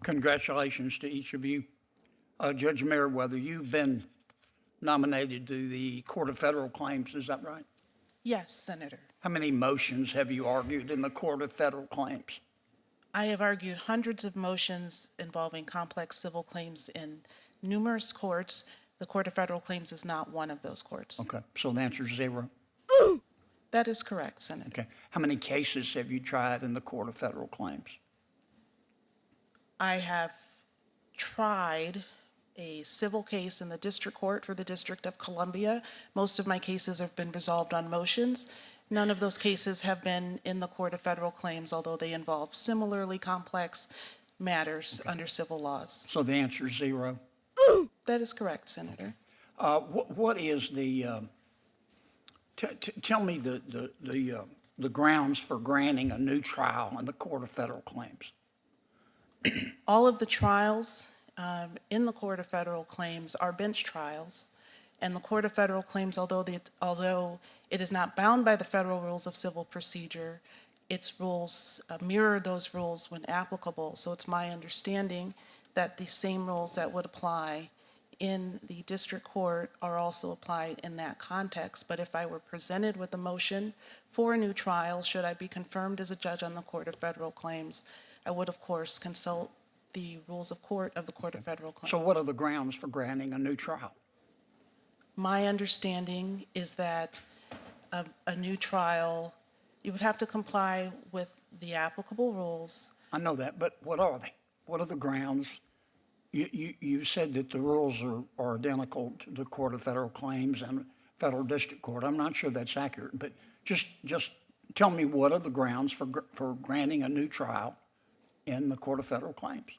Congratulations to each of you. Judge Meriwether, you've been nominated to the Court of Federal Claims, is that right? Yes, Senator. How many motions have you argued in the Court of Federal Claims? I have argued hundreds of motions involving complex civil claims in numerous courts. The Court of Federal Claims is not one of those courts. Okay, so the answer is 0. That is correct, Senator. Okay, how many cases have you tried in the Court of Federal Claims? I have tried a civil case in the district court for the District of Columbia. Most of my cases have been resolved on motions. None of those cases have been in the Court of Federal Claims, although they involve similarly complex matters under civil laws. So the answer is 0. That is correct, Senator. What is the, tell me the grounds for granting a new trial in the Court of Federal Claims? All of the trials in the Court of Federal Claims are bench trials, and the Court of Federal Claims, although it is not bound by the federal rules of civil procedure, its rules mirror those rules when applicable. So it's my understanding that the same rules that would apply in the district court are also applied in that context. But if I were presented with a motion for a new trial, should I be confirmed as a judge on the Court of Federal Claims, I would, of course, consult the rules of court of the Court of Federal Claims. So what are the grounds for granting a new trial? My understanding is that a new trial, you would have to comply with the applicable rules. I know that, but what are they? What are the grounds? You said that the rules are identical to the Court of Federal Claims and Federal District Court. I'm not sure that's accurate, but just tell me what are the grounds for granting a new trial in the Court of Federal Claims?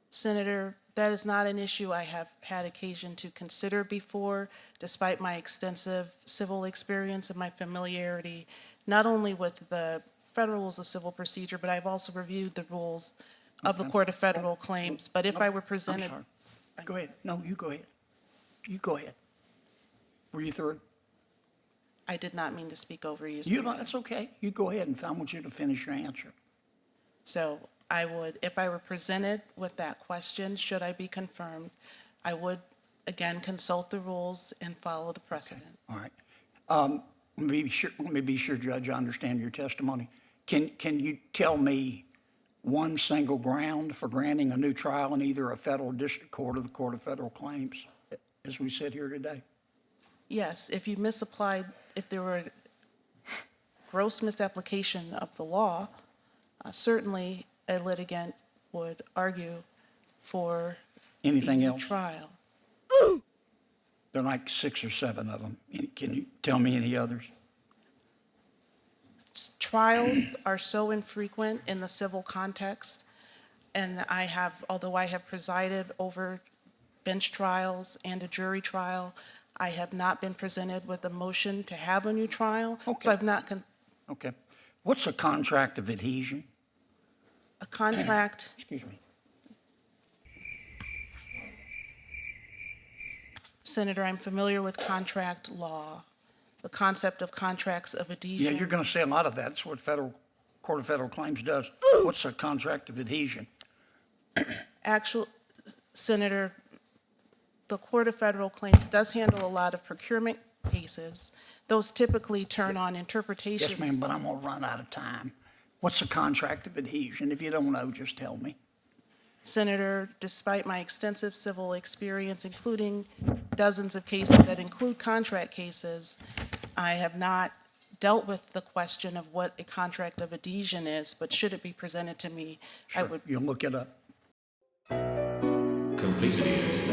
Senator, that is not an issue I have had occasion to consider before, despite my extensive civil experience and my familiarity, not only with the federal rules of civil procedure, but I've also reviewed the rules of the Court of Federal Claims. But if I were presented... I'm sorry. Go ahead. No, you go ahead. You go ahead. Were you through? I did not mean to speak over you. That's okay. You go ahead, and I want you to finish your answer. So I would, if I were presented with that question, should I be confirmed, I would, again, consult the rules and follow the precedent. Okay. All right. Let me be sure, Judge, I understand your testimony. Can you tell me one single ground for granting a new trial in either a federal district court or the Court of Federal Claims as we sit here today? Yes, if you misapplied, if there were gross misapplication of the law, certainly a litigant would argue for Anything a else? trial. There are like 6 or 7 of them. Can you tell me any others? Trials are so infrequent in the civil context, and although I have presided over bench trials and a jury trial, I have not been presented with a motion to have a new trial. Okay. So I've not... Okay. What's a contract of adhesion? A contract... Excuse me. Senator, I'm familiar with contract law, the concept of contracts of adhesion. Yeah, you're going to say a lot of that. That's what Court of Federal Claims does. What's a contract of adhesion? Senator, the Court of Federal Claims does handle a lot of procurement cases. Those typically turn on interpretations. Yes, ma'am, but I'm going to run out of time. What's a contract of adhesion? If you don't know, just tell me. Senator, despite my extensive civil experience, including dozens of cases that include contract cases, I have not dealt with the question of what a contract of adhesion is, but should it be presented to me, Sure. I would... You'll look it up. Completed it.